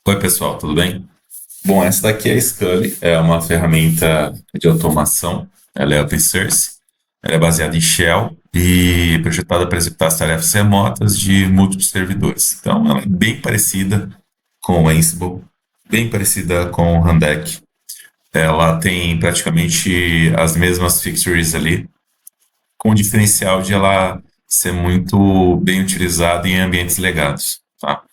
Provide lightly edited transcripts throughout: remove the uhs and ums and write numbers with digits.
Oi, pessoal, tudo bem? Bom, essa daqui é a Scully, é uma ferramenta de automação, ela é open source, ela é baseada em Shell e projetada para executar as tarefas remotas de múltiplos servidores. Então, ela é bem parecida com o Ansible, bem parecida com o Rundeck. Ela tem praticamente as mesmas features ali, com o diferencial de ela ser muito bem utilizada em ambientes legados, tá?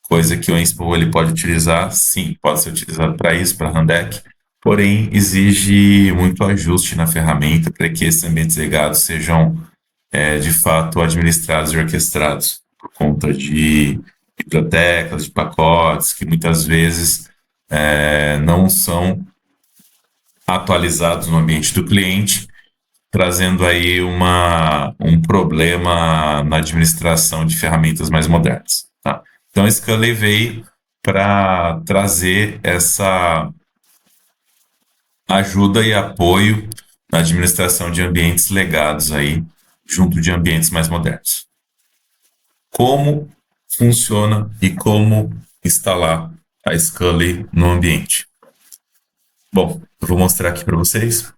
Coisa que o Ansible ele pode utilizar, sim, pode ser utilizado para isso, para Rundeck, porém exige muito ajuste na ferramenta para que esses ambientes legados sejam de fato administrados e orquestrados por conta de bibliotecas, de pacotes, que muitas vezes não são atualizados no ambiente do cliente, trazendo aí um problema na administração de ferramentas mais modernas. Tá? Então, a Scully veio para trazer essa ajuda e apoio na administração de ambientes legados aí, junto de ambientes mais modernos. Como funciona e como instalar a Scully no ambiente? Bom, eu vou mostrar aqui para vocês.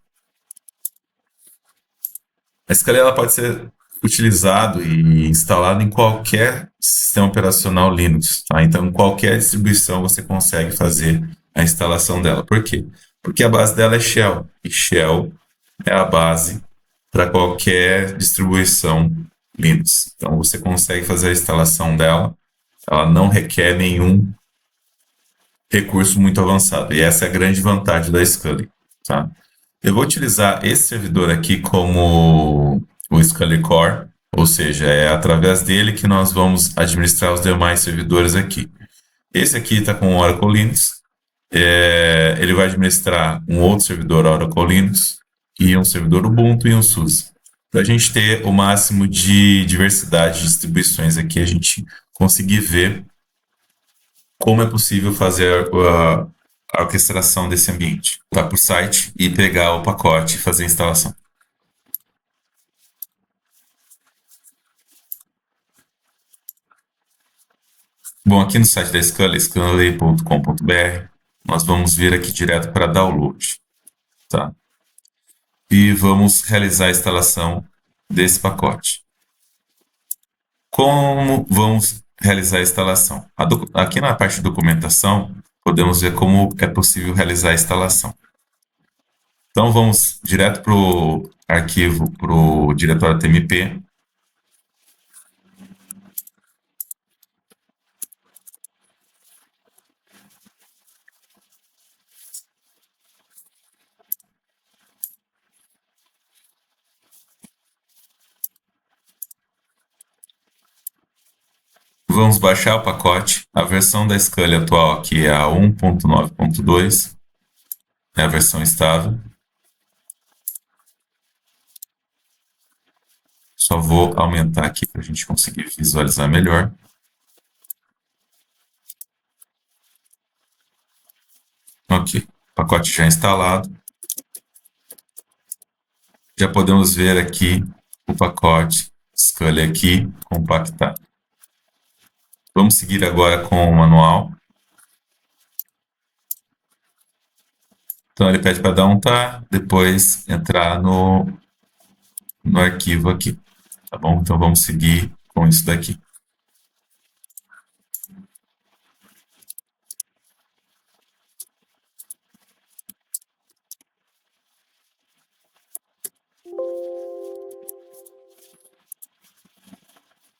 A Scala ela pode ser utilizado e instalado em qualquer sistema operacional Linux, tá? Então, em qualquer distribuição você consegue fazer a instalação dela. Por quê? Porque a base dela é Shell, e Shell é a base para qualquer distribuição Linux. Então, você consegue fazer a instalação dela, ela não requer nenhum recurso muito avançado, e essa é a grande vantagem da Scala, tá? Eu vou utilizar esse servidor aqui como o Scully Core, ou seja, é através dele que nós vamos administrar os demais servidores aqui. Esse aqui está com o Oracle Linux, ele vai administrar um outro servidor Oracle Linux e um servidor Ubuntu e um SUSE. Para a gente ter o máximo de diversidade de distribuições aqui, a gente conseguir ver como é possível fazer a orquestração desse ambiente. Vai para o site e pegar o pacote e fazer a instalação. Bom, aqui no site da Scully, scully.com.br, nós vamos vir aqui direto para download, tá? E vamos realizar a instalação desse pacote. Como vamos realizar a instalação? Aqui na parte de documentação, podemos ver como é possível realizar a instalação. Então, vamos direto para o arquivo, para o diretório TMP. Vamos baixar o pacote. A versão da Scully atual aqui é a 1.9.2, é a versão estável. Só vou aumentar aqui para a gente conseguir visualizar melhor. Ok, pacote já instalado. Já podemos ver aqui o pacote Scully aqui compactado. Vamos seguir agora com o manual. Então ele pede para dar um tar, depois entrar no arquivo aqui, tá bom? Então vamos seguir com isso daqui.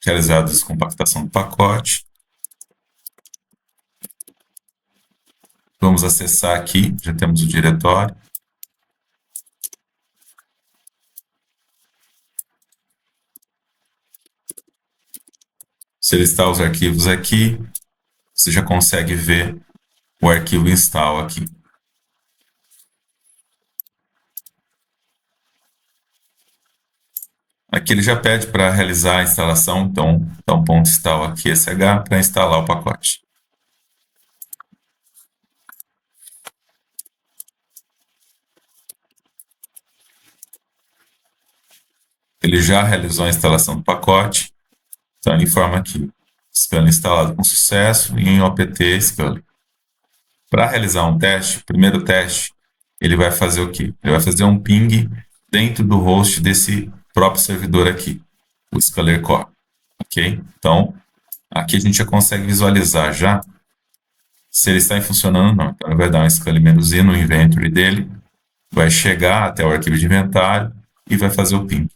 Realizada a descompactação do pacote. Vamos acessar aqui, já temos o diretório. Se listar os arquivos aqui, você já consegue ver o arquivo install aqui. Aqui ele já pede para realizar a instalação, então dá um ponto install aqui sh para instalar o pacote. Ele já realizou a instalação do pacote, então ele informa aqui, Scully instalado com sucesso e em opt Scully. Para realizar um teste, o primeiro teste, ele vai fazer o quê? Ele vai fazer um ping dentro do host desse próprio servidor aqui, o Scalar Core, ok? Então, aqui a gente já consegue visualizar já se ele está funcionando ou não. Então, ele vai dar um scaling-i no inventory dele, vai chegar até o arquivo de inventário e vai fazer o ping.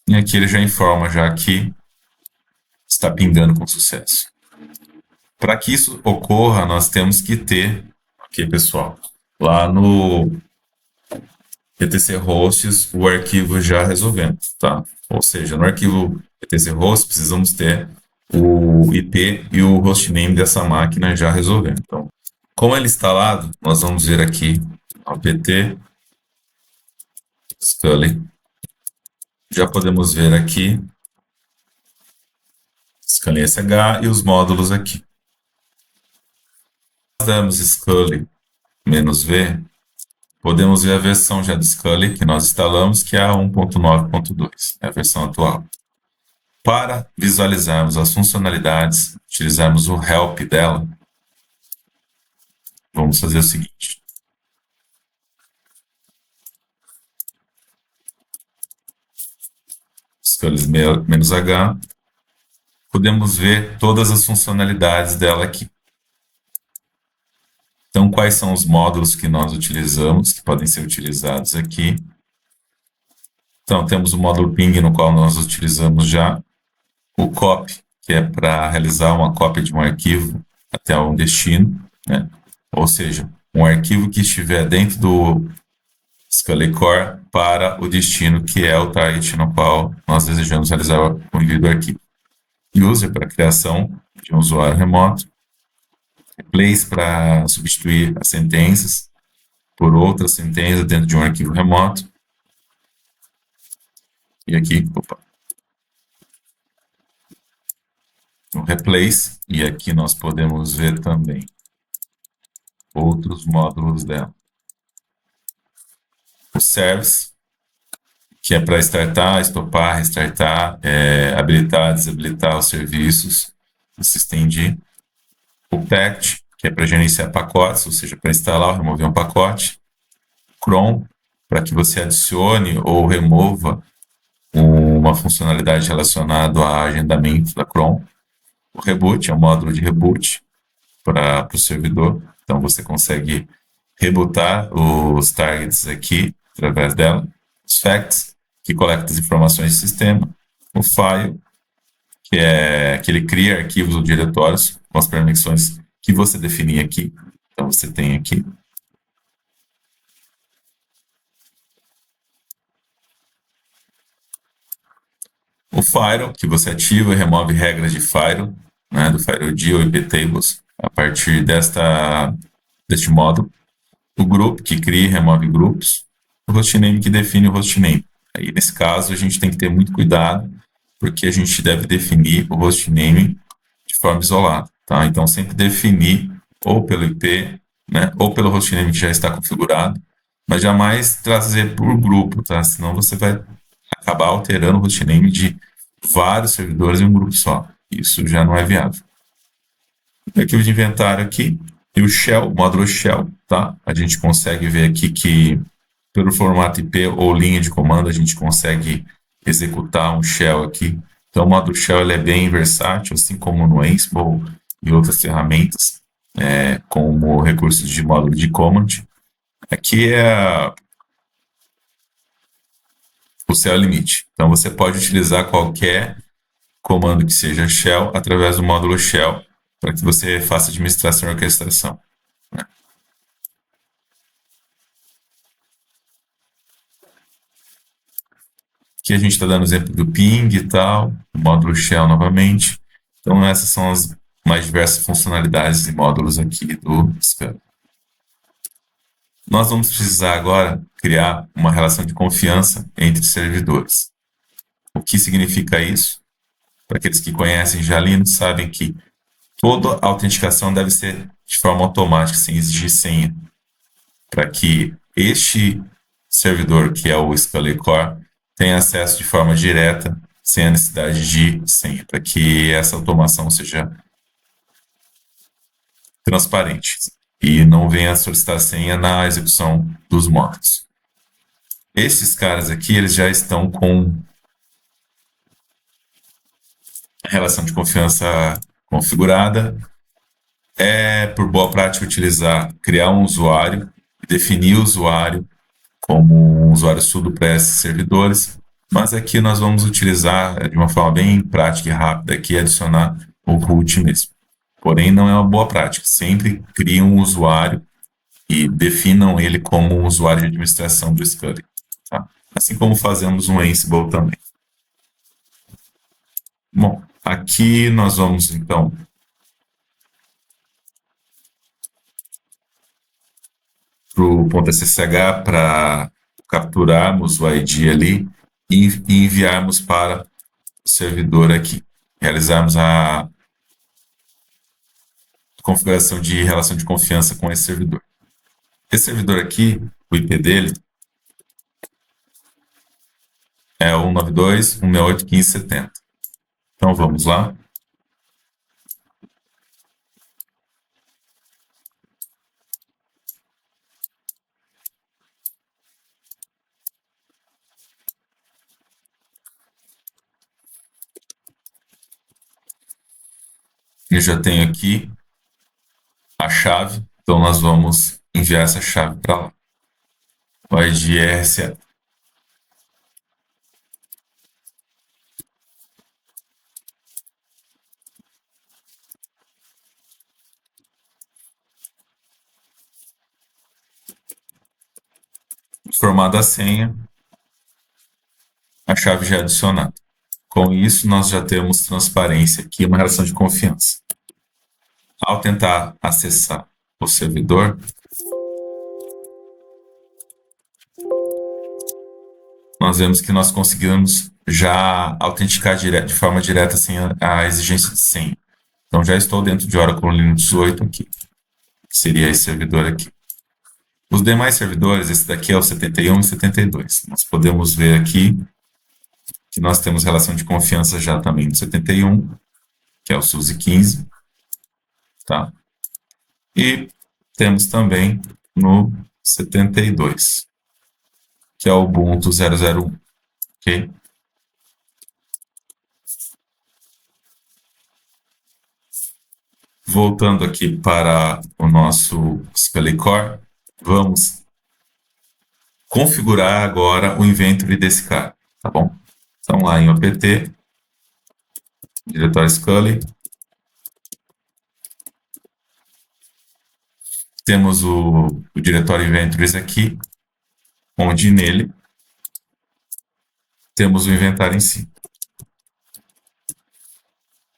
E aqui ele já informa já que está pingando com sucesso. Para que isso ocorra, nós temos que ter, ok, pessoal, lá no etc hosts o arquivo já resolvendo, tá? Ou seja, no arquivo etc hosts precisamos ter o IP e o hostname dessa máquina já resolvendo. Então, com ele instalado, nós vamos ver aqui apt Scully. Já podemos ver aqui Scully SH e os módulos aqui. Nós damos Scully -v, podemos ver a versão já do Scully que nós instalamos, que é a 1.9.2, é a versão atual. Para visualizarmos as funcionalidades, utilizarmos o help dela, vamos fazer o seguinte. Scully -h, podemos ver todas as funcionalidades dela aqui. Então, quais são os módulos que nós utilizamos, que podem ser utilizados aqui? Então, temos o módulo ping, no qual nós utilizamos já o copy, que é para realizar uma cópia de um arquivo até um destino, né? Ou seja, um arquivo que estiver dentro do Scully Core para o destino, que é o target no qual nós desejamos realizar o envio do arquivo. User, para a criação de um usuário remoto. Replace, para substituir as sentenças por outras sentenças dentro de um arquivo remoto. E aqui, o replace, e aqui nós podemos ver também outros módulos dela. O service, que é para startar, estopar, restartar, habilitar, desabilitar os serviços do systemd. O package, que é para gerenciar pacotes, ou seja, para instalar ou remover um pacote. Cron, para que você adicione ou remova uma funcionalidade relacionada a agendamento da Cron. O reboot é um módulo de reboot para o servidor, então você consegue rebootar os targets aqui através dela. Os facts, que coleta as informações do sistema. O file, que é que ele cria arquivos ou diretórios com as permissões que você definir aqui. Então você tem aqui. O Firewall, que você ativa e remove regras de Firewall, né, do FireD ou iptables, a partir deste módulo. O Group, que cria e remove grupos. O Hostname, que define o hostname. Aí, nesse caso, a gente tem que ter muito cuidado, porque a gente deve definir o hostname de forma isolada. Tá? Então, sempre definir ou pelo IP, né, ou pelo hostname que já está configurado, mas jamais trazer por grupo, tá? Senão você vai acabar alterando o hostname de vários servidores em um grupo só. Isso já não é viável. O arquivo de inventário aqui e o shell, o módulo shell, tá? A gente consegue ver aqui que pelo formato IP ou linha de comando a gente consegue executar um shell aqui. Então o módulo shell ele é bem versátil, assim como no Ansible e outras ferramentas, como recursos de módulo de command. Aqui é o céu limite. Então você pode utilizar qualquer comando que seja shell através do módulo shell para que você faça administração e orquestração. Né? Aqui a gente está dando exemplo do ping e tal, o módulo shell novamente. Então essas são as mais diversas funcionalidades e módulos aqui do Scala. Nós vamos precisar agora criar uma relação de confiança entre servidores. O que significa isso? Para aqueles que conhecem já Linux, sabem que toda a autenticação deve ser de forma automática, sem exigir senha, para que este servidor, que é o Scully Core, tenha acesso de forma direta, sem a necessidade de senha, para que essa automação seja transparente e não venha solicitar senha na execução dos módulos. Esses caras aqui, eles já estão com a relação de confiança configurada. É por boa prática utilizar, criar um usuário, definir o usuário como um usuário sudo para esses servidores, mas aqui nós vamos utilizar de uma forma bem prática e rápida aqui, adicionar o root mesmo. Porém, não é uma boa prática. Sempre criem um usuário e definam ele como um usuário de administração do Scully. Tá? Assim como fazemos no Ansible também. Bom, aqui nós vamos, então, para o .ssh para capturarmos o ID ali e enviarmos para o servidor aqui. Realizarmos a configuração de relação de confiança com esse servidor. Esse servidor aqui, o IP dele é 192.168.15.70. Então vamos lá. Eu já tenho aqui a chave, então nós vamos enviar essa chave para lá. O ID é RSA. Formada a senha, a chave já é adicionada. Com isso, nós já temos transparência aqui, uma relação de confiança. Ao tentar acessar o servidor, nós vemos que nós conseguimos já autenticar de forma direta sem a exigência de senha. Então, já estou dentro de Oracle Linux 8 aqui, que seria esse servidor aqui. Os demais servidores, esse daqui é o 71 e 72. Nós podemos ver aqui que nós temos relação de confiança já também no 71, que é o SUSE 15. Tá? E temos também no 72, que é o Ubuntu 001. Ok? Voltando aqui para o nosso Scully Core, vamos configurar agora o inventory desse cara, tá bom? Então, lá em opt, diretório Scully, temos o diretório inventories aqui, onde nele temos o inventário em si.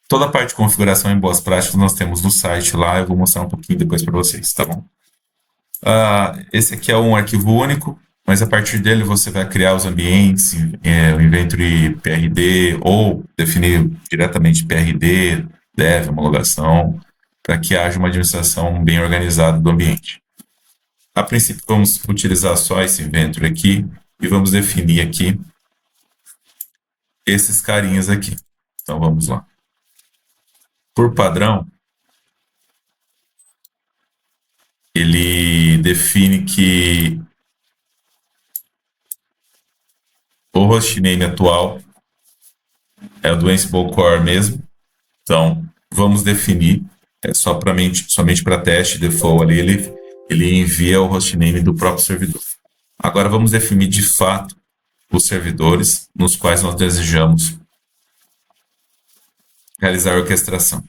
Toda a parte de configuração em boas práticas nós temos no site lá, eu vou mostrar um pouquinho depois para vocês, tá bom? Esse aqui é um arquivo único, mas a partir dele você vai criar os ambientes, o inventory PRD, ou definir diretamente PRD, dev, homologação, para que haja uma administração bem organizada do ambiente. A princípio, vamos utilizar só esse inventory aqui e vamos definir aqui esses carinhas aqui. Então, vamos lá. Por padrão, ele define que o hostname atual é o do Ansible Core mesmo. Então, vamos definir, somente para teste, default ali, ele envia o hostname do próprio servidor. Agora, vamos definir de fato os servidores nos quais nós desejamos realizar a orquestração.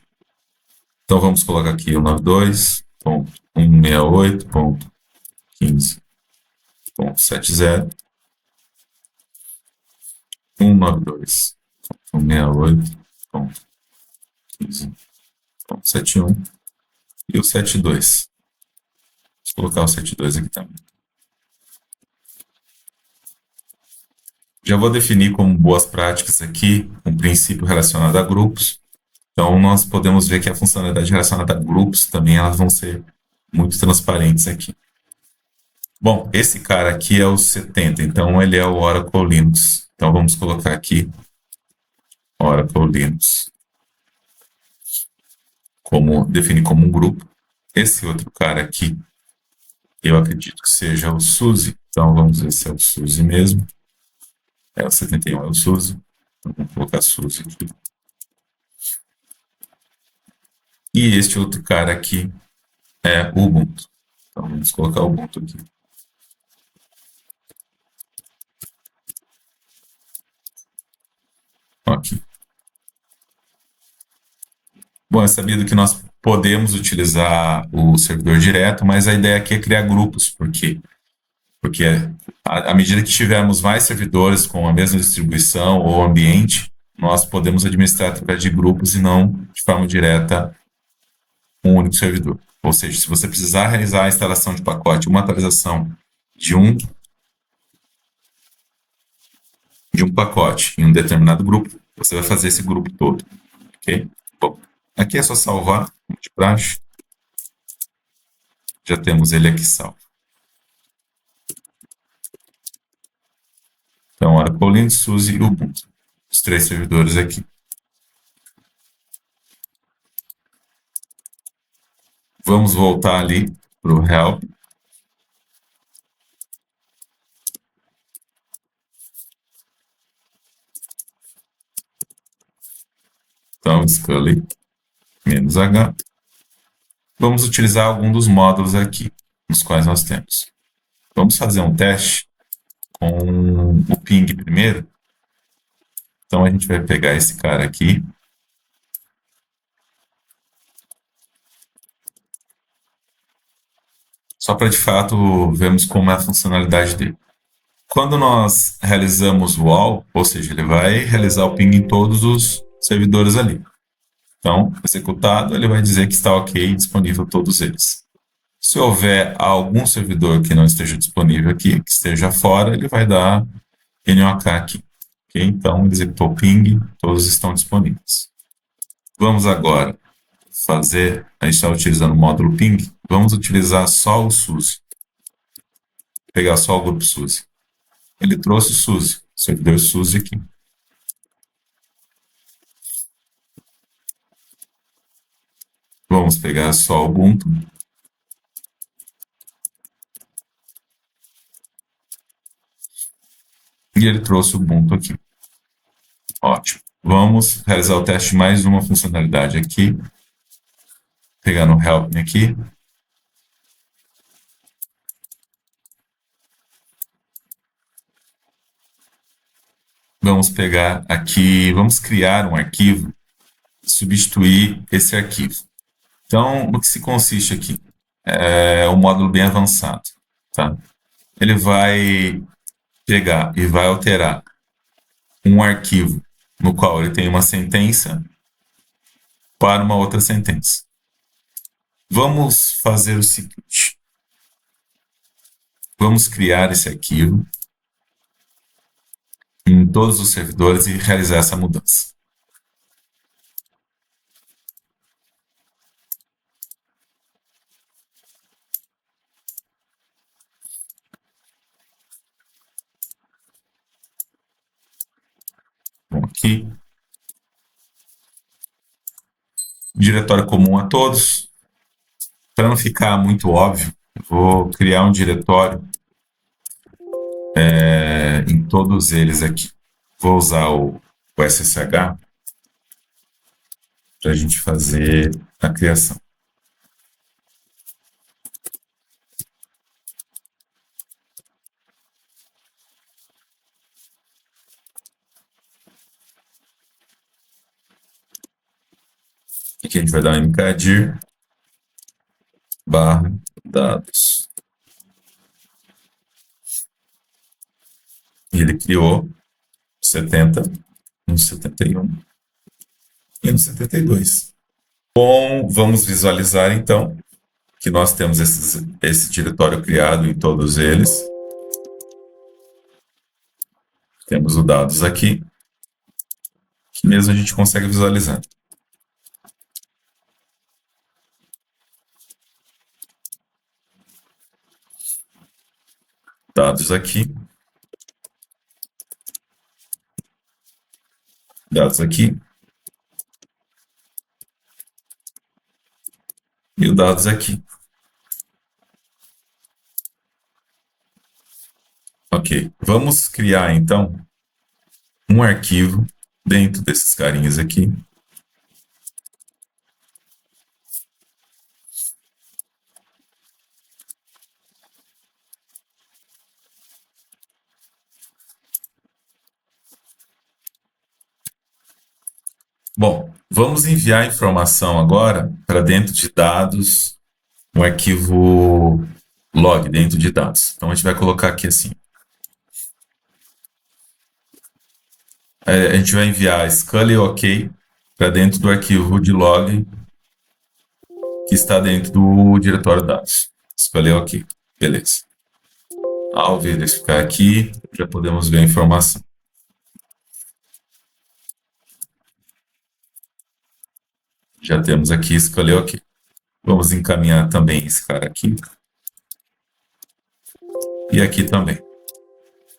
Então, vamos colocar aqui o 92.168.15.70, 192.168.15.71 e o 72. Vou colocar o 72 aqui também. Já vou definir como boas práticas aqui um princípio relacionado a grupos. Então, nós podemos ver que a funcionalidade relacionada a grupos também elas vão ser muito transparentes aqui. Bom, esse cara aqui é o 70, então ele é o Oracle Linux. Então, vamos colocar aqui Oracle Linux. Definir como um grupo. Esse outro cara aqui, eu acredito que seja o Suzy. Então vamos ver se é o Suzy mesmo. O 71 é o Suzy. Então vamos colocar Suzy aqui. E este outro cara aqui é o Ubuntu. Então vamos colocar o Ubuntu aqui. Ok. Bom, é sabido que nós podemos utilizar o servidor direto, mas a ideia aqui é criar grupos. Por quê? Porque à medida que tivermos mais servidores com a mesma distribuição ou ambiente, nós podemos administrar através de grupos e não de forma direta um único servidor. Ou seja, se você precisar realizar a instalação de pacote, uma atualização de um pacote em um determinado grupo, você vai fazer esse grupo todo, ok? Bom, aqui é só salvar de praxe. Já temos ele aqui salvo. Então, Oracle Linux, SUSE e Ubuntu. Os 3 servidores aqui. Vamos voltar ali para o help. Então, Scully -H. Vamos utilizar algum dos módulos aqui, nos quais nós temos. Vamos fazer um teste com o ping primeiro. Então, a gente vai pegar esse cara aqui. Só para, de fato, vermos como é a funcionalidade dele. Quando nós realizamos o all, ou seja, ele vai realizar o ping em todos os servidores ali. Então, executado, ele vai dizer que está ok e disponível todos eles. Se houver algum servidor que não esteja disponível aqui, que esteja fora, ele vai dar NOK aqui. Okay? Então, executou o ping, todos estão disponíveis. Vamos agora fazer, a gente está utilizando o módulo ping, vamos utilizar só o SUSE. Pegar só o grupo SUSE. Ele trouxe o SUSE, servidor SUSE aqui. Vamos pegar só o Ubuntu. E ele trouxe o Ubuntu aqui. Ótimo. Vamos realizar o teste de mais uma funcionalidade aqui. Pegar no Help Me aqui. Vamos pegar aqui, vamos criar um arquivo e substituir esse arquivo. Então, o que se consiste aqui? É um módulo bem avançado. Tá? Ele vai pegar e vai alterar um arquivo no qual ele tem uma sentença para uma outra sentença. Vamos fazer o seguinte. Vamos criar esse arquivo em todos os servidores e realizar essa mudança. Bom, aqui, diretório comum a todos. Para não ficar muito óbvio, vou criar um diretório em todos eles aqui. Vou usar o SSH para a gente fazer a criação. Aqui a gente vai dar um mkdir /dados. E ele criou 70, no 71 e no 72. Bom, vamos visualizar então que nós temos esse diretório criado em todos eles. Temos os dados aqui, que mesmo a gente consegue visualizar. Dados aqui. Dados aqui. e os dados aqui. Ok, vamos criar então um arquivo dentro desses carinhas aqui. Bom, vamos enviar a informação agora para dentro de dados, um arquivo log dentro de dados. Então a gente vai colocar aqui assim. A gente vai enviar Scully OK para dentro do arquivo de log que está dentro do diretório dados. Scully OK. Beleza. Ao verificar aqui, já podemos ver a informação. Já temos aqui Scully OK. Vamos encaminhar também esse cara aqui. E aqui também.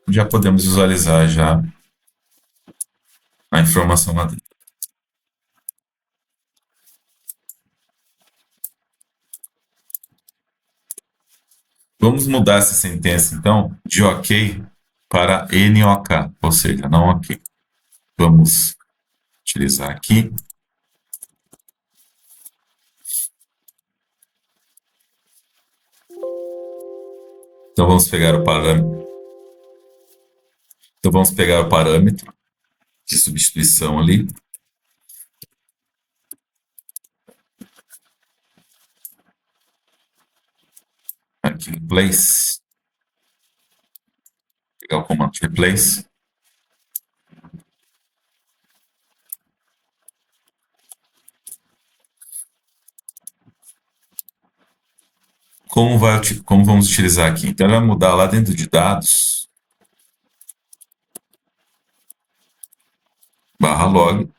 Já podemos visualizar já a informação lá dentro. Vamos mudar essa sentença, então, de OK para NOK, ou seja, não OK. Vamos utilizar aqui. Então, vamos pegar o parâmetro. Então, vamos pegar o parâmetro de substituição ali. Aqui em place. Pegar o comando replace. Como vamos utilizar aqui? Então, ele vai mudar lá dentro de dados, /log,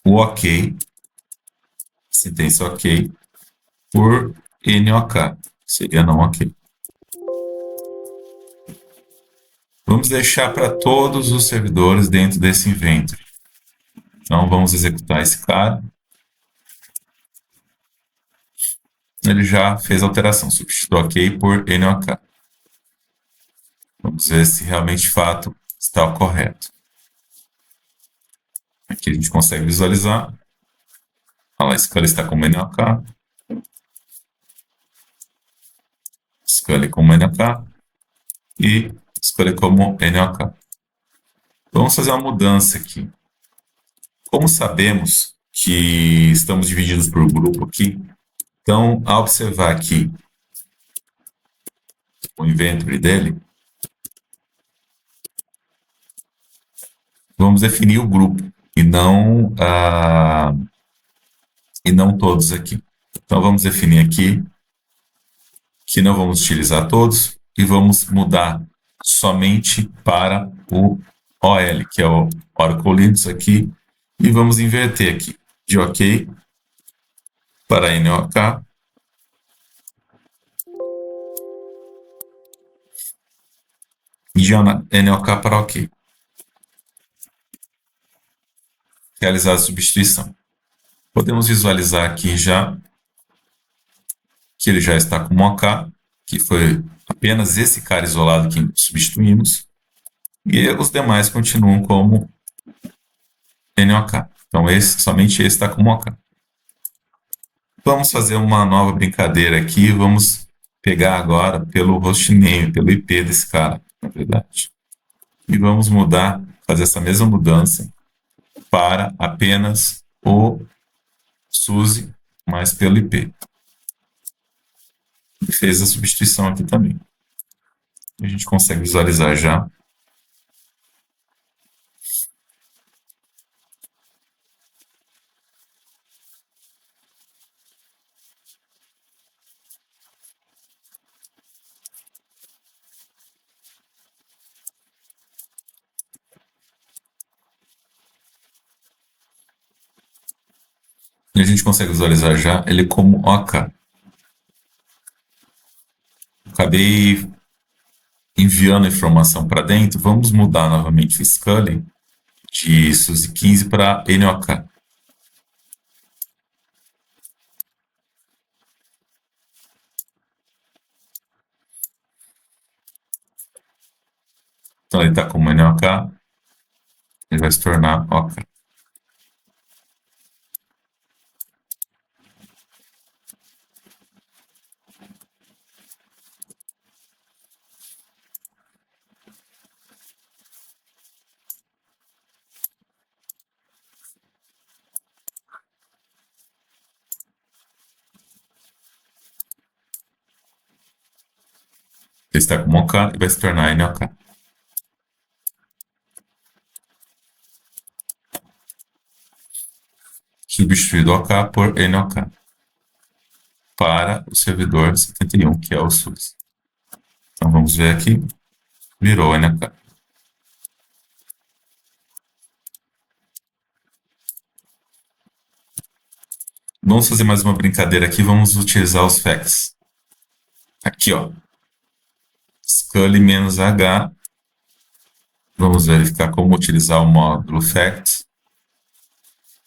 o OK, sentença OK, por NOK, seria não OK. Vamos deixar para todos os servidores dentro desse inventory. Então, vamos executar esse cara. Ele já fez a alteração, substituiu OK por NOK. Vamos ver se realmente, de fato, está o correto. Aqui a gente consegue visualizar. Olha lá, Scully está como NOK. Scully como NOK. E Scully como NOK. Vamos fazer uma mudança aqui. Como sabemos que estamos divididos por grupo aqui, então, ao observar aqui o inventory dele, vamos definir o grupo e não todos aqui. Então, vamos definir aqui que não vamos utilizar todos e vamos mudar somente para o OL, que é o Oracle Linux aqui, e vamos inverter aqui de OK para NOK e de NOK para OK. Realizar a substituição. Podemos visualizar aqui já que ele já está com OK, que foi apenas esse cara isolado que substituímos, e os demais continuam como NOK. Então, somente esse está com OK. Vamos fazer uma nova brincadeira aqui, vamos pegar agora pelo hostname, pelo IP desse cara, na verdade. E vamos mudar, fazer essa mesma mudança para apenas o SUSE, mas pelo IP. E fez a substituição aqui também. A gente consegue visualizar já. E a gente consegue visualizar já ele como OK. Acabei enviando a informação para dentro. Vamos mudar novamente o Scully de SUSE 15 para NOK. Então ele está como NOK, ele vai se tornar OK. Ele está como OK e vai se tornar NOK. Substituído OK por NOK para o servidor 71, que é o SUS. Então vamos ver aqui, virou NOK. Vamos fazer mais uma brincadeira aqui, vamos utilizar os facts. Aqui, ó, Scully menos H. Vamos verificar como utilizar o módulo facts,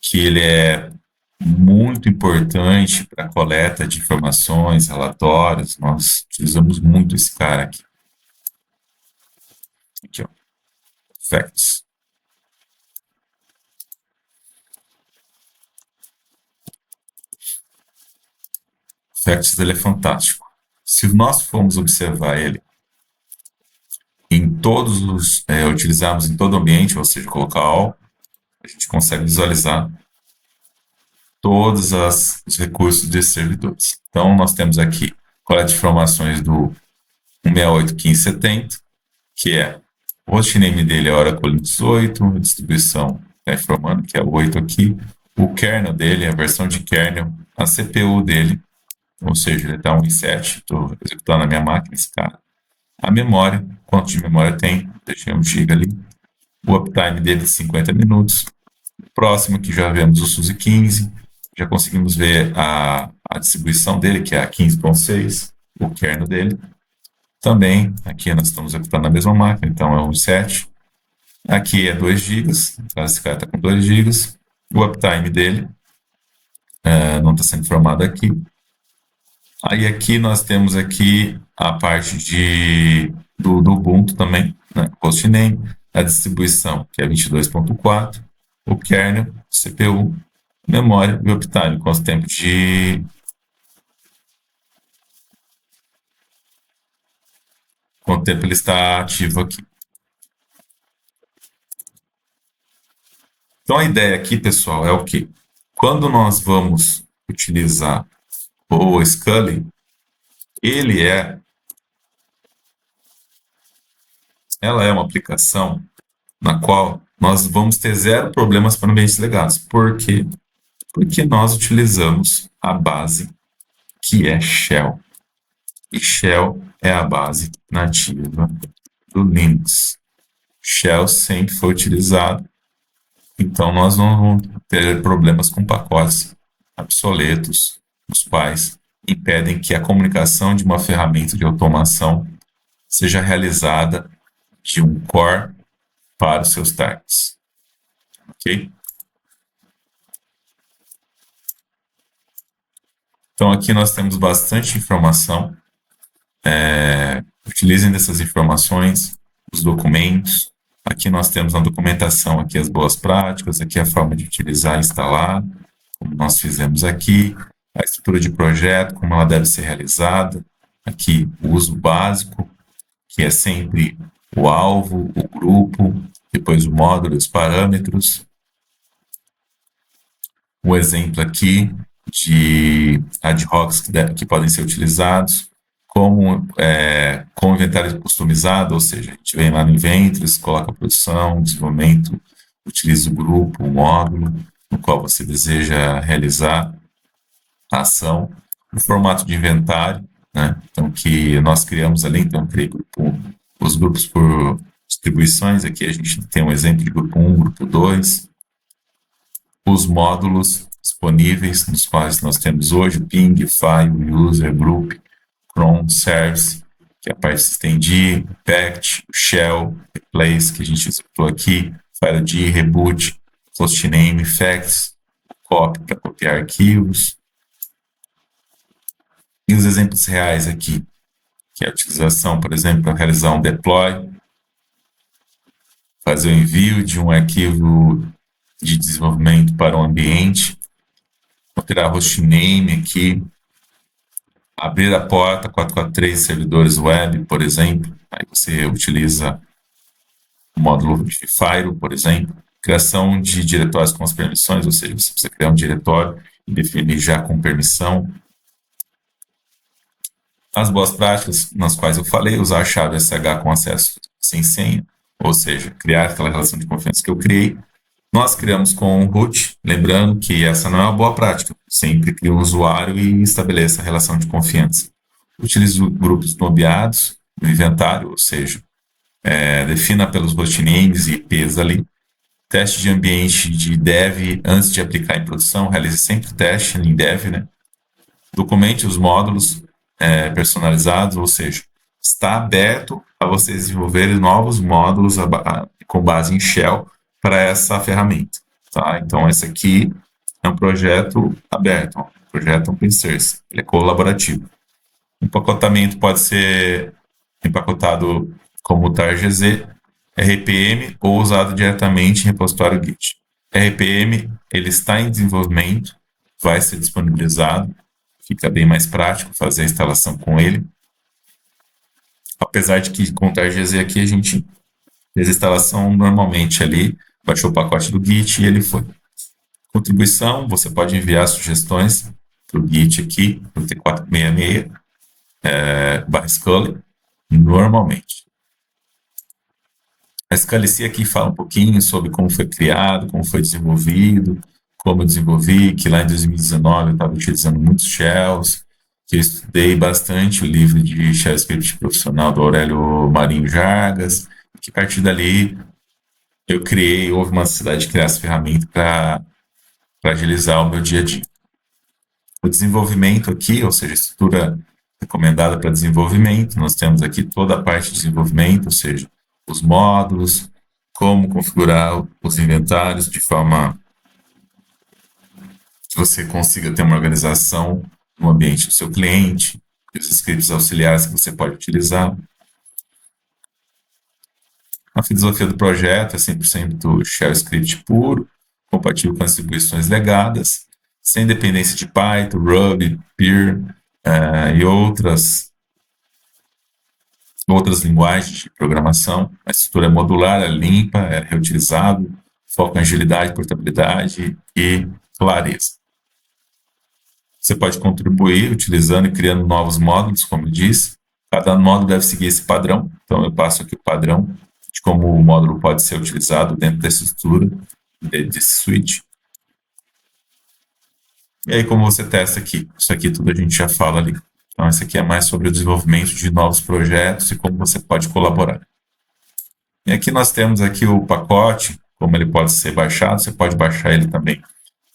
que ele é muito importante para a coleta de informações, relatórios. Nós utilizamos muito esse cara aqui. Aqui, ó, facts. Facts dele é fantástico. Se nós formos observar ele em todos os, utilizarmos em todo o ambiente, ou seja, colocar all, a gente consegue visualizar todos os recursos desses servidores. Então, nós temos aqui coleta de informações do 168.15.70, que é o hostname dele é Oracle 18, a distribuição está informando que é o 8 aqui, o kernel dele, a versão de kernel, a CPU dele, ou seja, ele está 1.7, estou executando na minha máquina esse cara. A memória, quanto de memória tem, deixei 1 GB ali. O uptime dele de 50 minutos. Próximo que já vemos o SUSE 15, já conseguimos ver a distribuição dele, que é a 15.6, o kernel dele. Também, aqui nós estamos executando na mesma máquina, então é 1.7. Aqui é 2 GB, esse cara está com 2 GB. O uptime dele não está sendo informado aqui. Aí aqui nós temos aqui a parte do Ubuntu também, né? Hostname, a distribuição, que é 22.4, o kernel, CPU, memória e o uptime, quanto tempo ele está ativo aqui. Então a ideia aqui, pessoal, é o quê? Quando nós vamos utilizar o Scully, ela é uma aplicação na qual nós vamos ter 0 problemas para ambientes legados. Por quê? Porque nós utilizamos a base que é Shell. E Shell é a base nativa do Linux. Shell sempre foi utilizado, então nós não vamos ter problemas com pacotes obsoletos, os quais impedem que a comunicação de uma ferramenta de automação seja realizada de um core para os seus targets. Ok? Então aqui nós temos bastante informação. Utilizem dessas informações, os documentos. Aqui nós temos na documentação aqui as boas práticas, aqui a forma de utilizar e instalar, como nós fizemos aqui, a estrutura de projeto, como ela deve ser realizada. Aqui o uso básico, que é sempre o alvo, o grupo, depois o módulo, os parâmetros. Um exemplo aqui de ad hocs que podem ser utilizados, como inventário customizado, ou seja, a gente vem lá no Inventories, coloca a produção, desenvolvimento, utiliza o grupo, o módulo, no qual você deseja realizar a ação, o formato de inventário, né? Então, que nós criamos ali, então, criei os grupos por distribuições, aqui a gente tem um exemplo de grupo 1, grupo 2, os módulos disponíveis, nos quais nós temos hoje o ping, file, user, group, cron, service, que é a parte systemd, pact, shell, replace, que a gente executou aqui, filed, reboot, hostname, facts, copy para copiar arquivos. E os exemplos reais aqui, que é a utilização, por exemplo, para realizar um deploy, fazer o envio de um arquivo de desenvolvimento para um ambiente, alterar hostname aqui, abrir a porta 443 servidores web, por exemplo. Aí você utiliza o módulo de Firewall, por exemplo. Criação de diretórios com as permissões, ou seja, você precisa criar um diretório e definir já com permissão. As boas práticas nas quais eu falei, usar a chave SH com acesso sem senha, ou seja, criar aquela relação de confiança que eu criei. Nós criamos com o root, lembrando que essa não é uma boa prática. Sempre crie um usuário e estabeleça a relação de confiança. Utilize grupos nomeados no inventário, ou seja, defina pelos hostnames e IPs ali. Teste de ambiente de dev antes de aplicar em produção, realize sempre teste em dev, né? Documente os módulos personalizados, ou seja, está aberto a vocês desenvolverem novos módulos com base em Shell para essa ferramenta, tá? Então, esse aqui é um projeto aberto, um projeto open source, ele é colaborativo. O empacotamento pode ser empacotado como TAR-GZ, RPM ou usado diretamente em repositório Git. RPM, ele está em desenvolvimento, vai ser disponibilizado, fica bem mais prático fazer a instalação com ele. Apesar de que com o TAR-GZ aqui a gente fez a instalação normalmente ali, baixou o pacote do Git e ele foi. Contribuição, você pode enviar sugestões para o Git aqui, no T466, /Scully, normalmente. A Scully aqui fala um pouquinho sobre como foi criado, como foi desenvolvido, como eu desenvolvi, que lá em 2019 eu estava utilizando muitos shells, que eu estudei bastante o livro de Shell Script profissional do Aurélio Marinho Jargas, que a partir dali houve uma necessidade de criar essa ferramenta para agilizar o meu dia a dia. O desenvolvimento aqui, ou seja, a estrutura recomendada para desenvolvimento, nós temos aqui toda a parte de desenvolvimento, ou seja, os módulos, como configurar os inventários de forma que você consiga ter uma organização no ambiente do seu cliente, os scripts auxiliares que você pode utilizar. A filosofia do projeto é 100% Shell Script puro, compatível com as distribuições legadas, sem dependência de Python, Ruby, Pyr e outras linguagens de programação. A estrutura é modular, é limpa, é reutilizável, foca em agilidade, portabilidade e clareza. Você pode contribuir utilizando e criando novos módulos, como eu disse. Cada módulo deve seguir esse padrão. Então, eu passo aqui o padrão de como o módulo pode ser utilizado dentro dessa estrutura, desse switch. E aí, como você testa aqui? Isso aqui tudo a gente já fala ali. Então, esse aqui é mais sobre o desenvolvimento de novos projetos e como você pode colaborar. E aqui nós temos aqui o pacote, como ele pode ser baixado. Você pode baixar ele também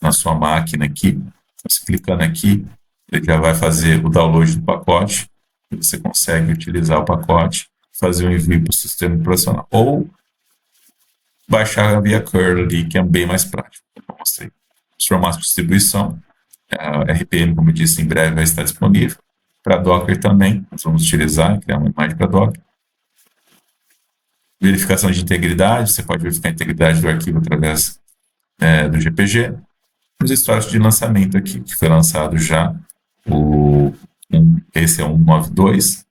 na sua máquina aqui. Você clicando aqui, ele já vai fazer o download do pacote. E você consegue utilizar o pacote, fazer o envio para o sistema operacional. Ou baixar via curl ali, que é bem mais prático. Eu mostrei. Os formatos de distribuição. RPM, como eu disse, em breve vai estar disponível. Para Docker também, nós vamos utilizar, criar uma imagem para Docker. Verificação de integridade, você pode verificar a integridade do arquivo através do GPG. Os históricos de lançamento aqui, que foi lançado já, esse é o 192,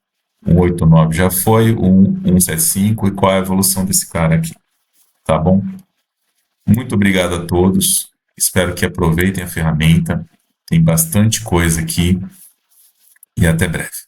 o 189 já foi, o 175, e qual é a evolução desse cara aqui, tá bom? Muito obrigado a todos, espero que aproveitem a ferramenta, tem bastante coisa aqui, e até breve.